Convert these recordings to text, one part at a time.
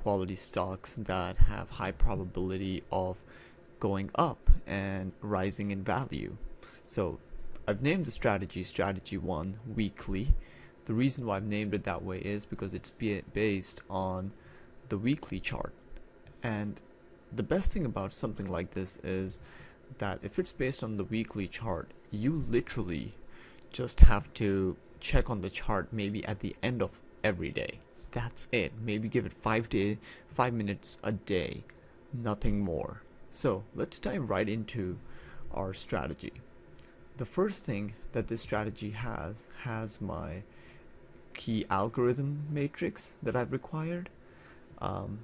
quality stocks that have high probability of going up and rising in value. So I've named the strategy 1 weekly. The reason why I've named it that way is because it's based on the weekly chart. And the best thing about something like this is that if it's based on the weekly chart, you literally just have to check on the chart maybe at the end of every day. That's it. Maybe give it 5 minutes a day, nothing more. So let's dive right into our strategy. The first thing that this strategy has my key algorithm matrix that I've required,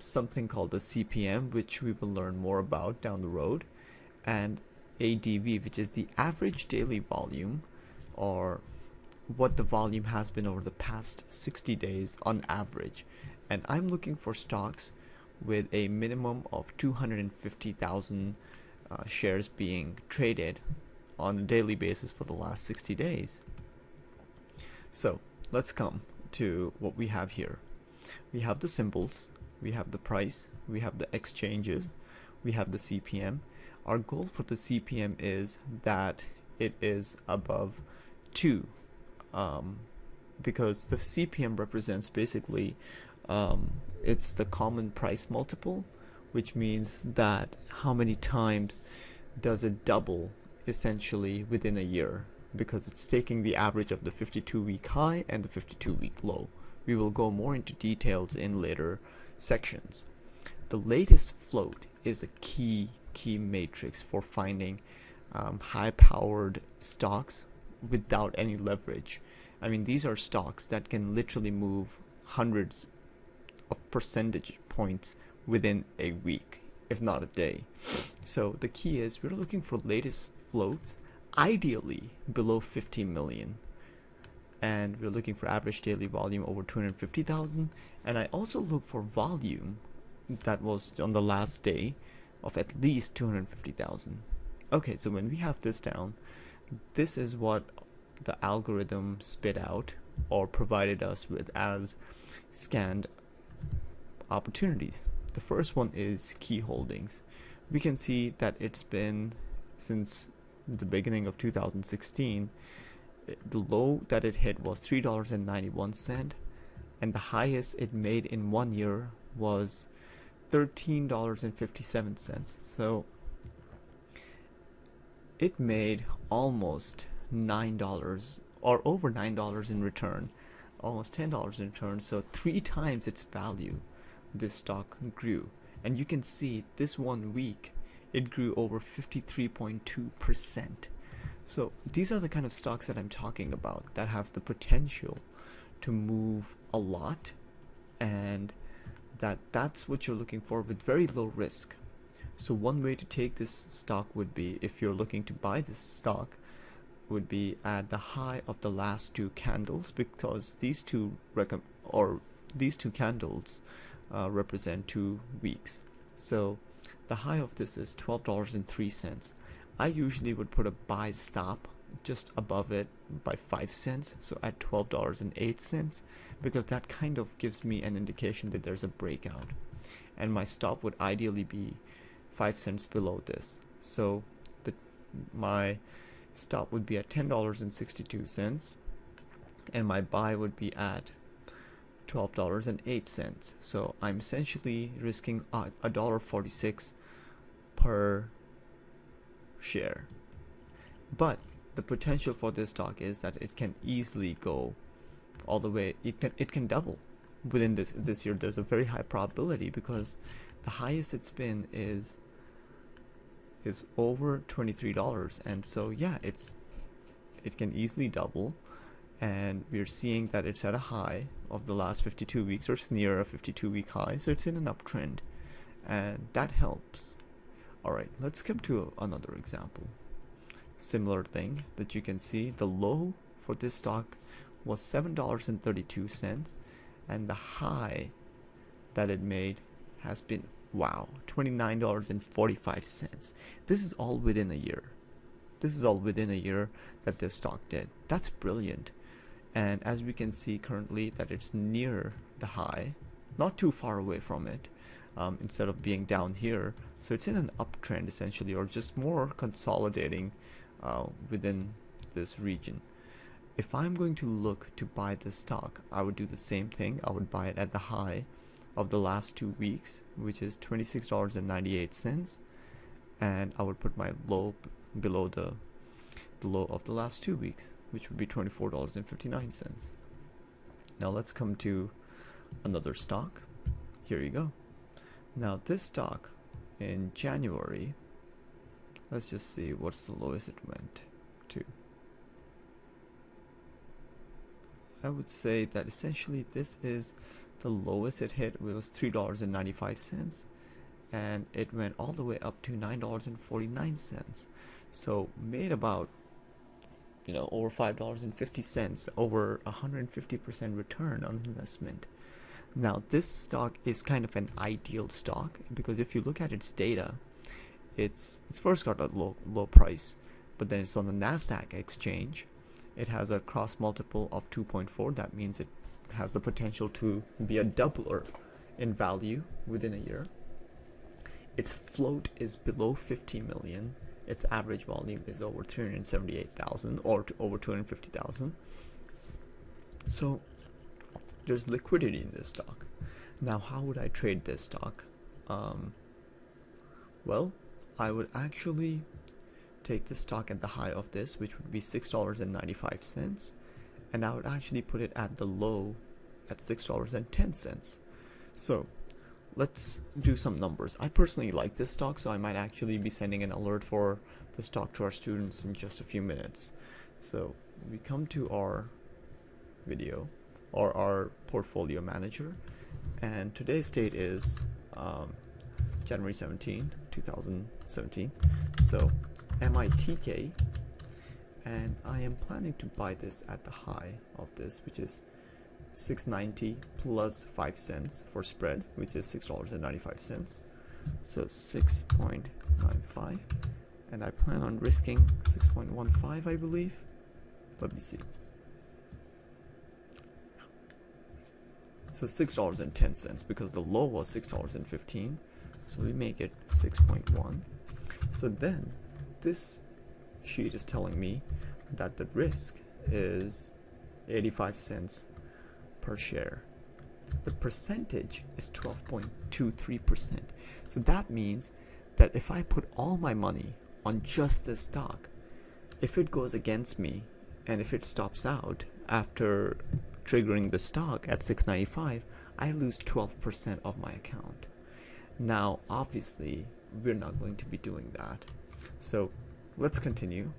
something called the CPM, which we will learn more about down the road, and ADV, which is the average daily volume, or what the volume has been over the past 60 days on average. And I'm looking for stocks with a minimum of 250,000 shares being traded on a daily basis for the last 60 days. So let's come to what we have here. We have the symbols, we have the price, we have the exchanges, we have the CPM. Our goal for the CPM is that it is above 2, because the CPM represents basically it's the common price multiple, which means that how many times does it double essentially within a year, because it's taking the average of the 52-week high and the 52-week low. We will go more into details in later sections. The latest float is a key matrix for finding high-powered stocks without any leverage. I mean, these are stocks that can literally move hundreds of percentage points within a week, if not a day. So the key is we're looking for latest floats, ideally below 50 million. And we're looking for average daily volume over 250,000. And I also look for volume that was on the last day of at least 250,000. Okay, so when we have this down, this is what the algorithm spit out or provided us with as scanned opportunities. The first one is key holdings. We can see that it's been since the beginning of 2016. The low that it hit was $3.91, and the highest it made in 1 year was $13.57. So it made almost $9 or over $9 in return, almost $10 in return. So 3 times its value this stock grew. And you can see this 1 week it grew over 53.2%. So these are the kind of stocks that I'm talking about that have the potential to move a lot, and that's what you're looking for with very low risk. So one way to take this stock would be, if you're looking to buy this stock, would be at the high of the last 2 candles, because these two candles represent 2 weeks. So the high of this is $12.03. I usually would put a buy stop just above it by 5 cents, so at $12.08, because that kind of gives me an indication that there's a breakout, and my stop would ideally be 5 cents below this. So my stop would be at $10.62, and my buy would be at $12.08. So I'm essentially risking $1.46 per share. But the potential for this stock is that it can easily go all the way. It can double within this year. There's a very high probability, because the highest it's been is over $23, and so yeah, it can easily double. And we're seeing that it's at a high of the last 52 weeks, or it's near a 52-week high, so it's in an uptrend, and that helps. Alright, let's come to another example. Similar thing that you can see, the low for this stock was $7.32, and the high that it made has been, wow, $29.45. This is all within a year. This is all within a year that this stock did. That's brilliant. And as we can see currently that it's near the high not too far away from it, instead of being down here. So it's in an uptrend essentially, or just more consolidating within this region. If I'm going to look to buy this stock, I would do the same thing. I would buy it at the high of the last 2 weeks, which is $26.98, and I would put my low below the low of the last 2 weeks, which would be $24.59. Now let's come to another stock. Here you go. Now this stock in January, let's just see what's the lowest it went to. I would say that essentially this is the lowest it hit. It was $3.95, and it went all the way up to $9.49. So made about, over $5.50, over 150% return on investment. Now this stock is kind of an ideal stock because if you look at its data, it's first got a low price, but then it's on the NASDAQ exchange. It has a cross multiple of 2.4. That means it has the potential to be a doubler in value within a year. Its float is below 50 million. Its average volume is over 378,000 or over 250,000. So there's liquidity in this stock. Now, how would I trade this stock? Well, I would actually take the stock at the high of this, which would be $6.95, and I would actually put it at the low at $6.10. So let's do some numbers. I personally like this stock, so I might actually be sending an alert for the stock to our students in just a few minutes. So we come to our video or our portfolio manager, and today's date is January 17, 2017. So MITK, and I am planning to buy this at the high of this, which is 690 plus 5 cents for spread, which is $6.95. So 6.95, and I plan on risking 6.15, I believe. Let me see. So $6.10 because the low was $6.15, so we make it 6.1. So then this sheet is telling me that the risk is 85 cents per share. The percentage is 12.23%. So that means that if I put all my money on just this stock, if it goes against me and if it stops out after triggering the stock at 695, I lose 12% of my account. Now obviously we're not going to be doing that. So let's continue.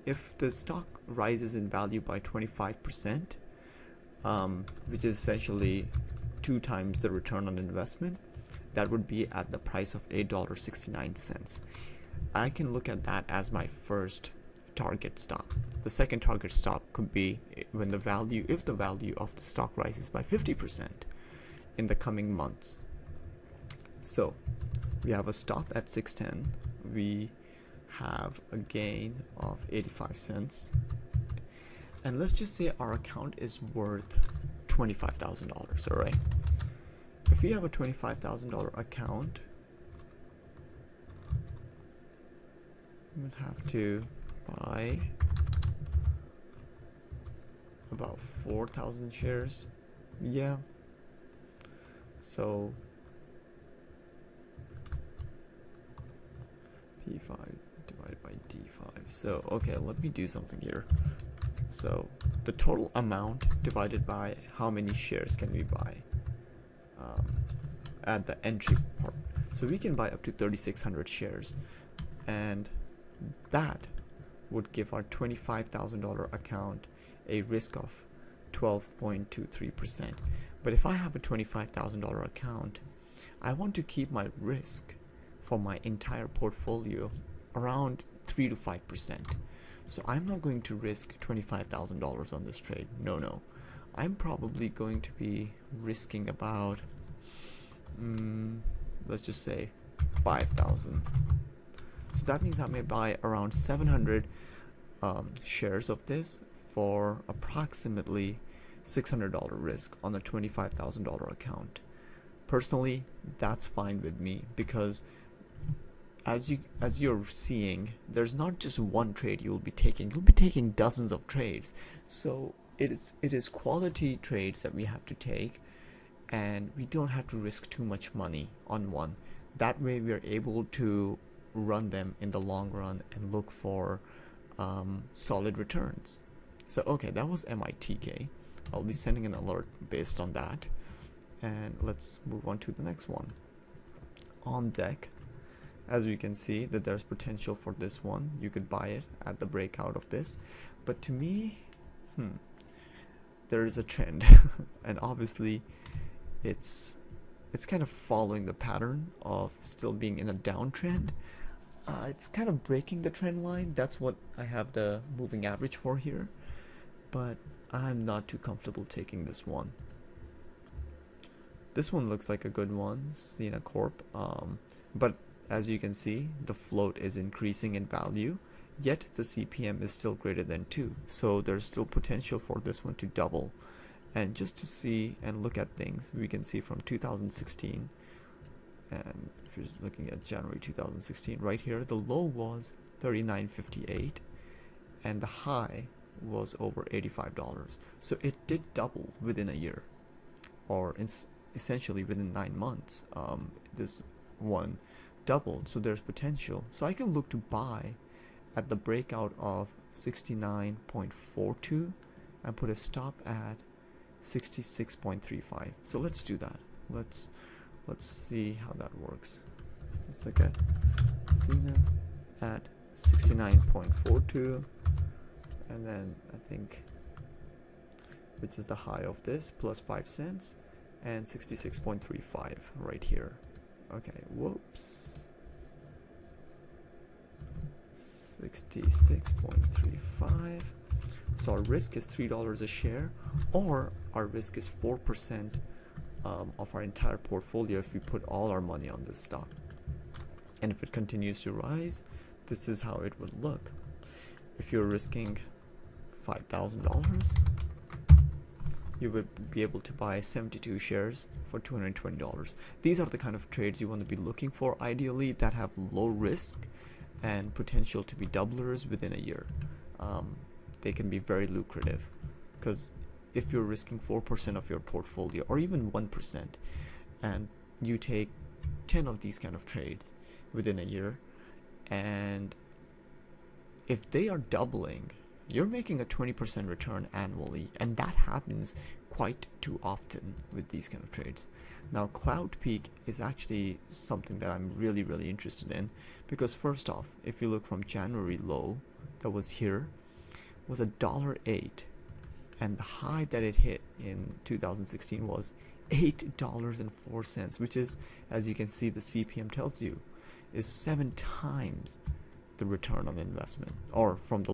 If the stock rises in value by 25%, which is essentially 2 times the return on investment, that would be at the price of $8.69. I can look at that as my first target stop. The second target stop could be when if the value of the stock rises by 50% in the coming months. So we have a stop at 610. We have a gain of 85 cents. And let's just say our account is worth $25,000, all right? If we have a $25,000 account, we would have to buy about 4,000 shares. Yeah. So P5 divided by D5. So, okay, let me do something here. So the total amount divided by how many shares can we buy at the entry part. So we can buy up to 3,600 shares, and that would give our $25,000 account a risk of 12.23%. But if I have a $25,000 account, I want to keep my risk for my entire portfolio around 3 to 5%. So I'm not going to risk $25,000 on this trade. No. I'm probably going to be risking about, let's just say 5,000. So that means I may buy around 700 shares of this for approximately $600 risk on a $25,000 account. Personally, that's fine with me, because as you're seeing, there's not just one trade you'll be taking. You'll be taking dozens of trades. So it is quality trades that we have to take, and we don't have to risk too much money on one. That way we are able to run them in the long run and look for solid returns. So okay, that was MITK. I'll be sending an alert based on that. And let's move on to the next one. On deck, as you can see that there's potential for this one. You could buy it at the breakout of this, but to me, there is a trend and obviously it's kind of following the pattern of still being in a downtrend. It's kind of breaking the trend line. That's what I have the moving average for here, but I'm not too comfortable taking this one. This one looks like a good one, Cena Corp, but as you can see, the float is increasing in value, yet the CPM is still greater than 2, so there's still potential for this one to double. And just to see and look at things, we can see from 2016, and if you're looking at January 2016, right here, the low was $39.58 and the high was over $85. So it did double within a year, or essentially within 9 months. This one doubled, so there's potential. So I can look to buy at the breakout of 69.42 and put a stop at 66.35. So let's do that. Let's see how that works. Let's look at Cena at 69.42, and then I think, which is the high of this, plus 5 cents, and 66.35 right here. Okay, whoops. 66.35. So our risk is $3 a share, or our risk is 4% of our entire portfolio if we put all our money on this stock. And if it continues to rise, this is how it would look. If you're risking $5,000, you would be able to buy 72 shares for $220. These are the kind of trades you want to be looking for, ideally, that have low risk and potential to be doublers within a year. They can be very lucrative, because if you're risking 4% of your portfolio, or even 1%, and you take 10 of these kind of trades within a year, and if they are doubling, you're making a 20% return annually, and that happens quite too often with these kind of trades. Now, Cloud Peak is actually something that I'm really interested in, because first off, if you look from January low that was here, was $1.08, and the high that it hit in 2016 was $8.04, which is, as you can see, the CPM tells you, is 7 times the return on investment, or from the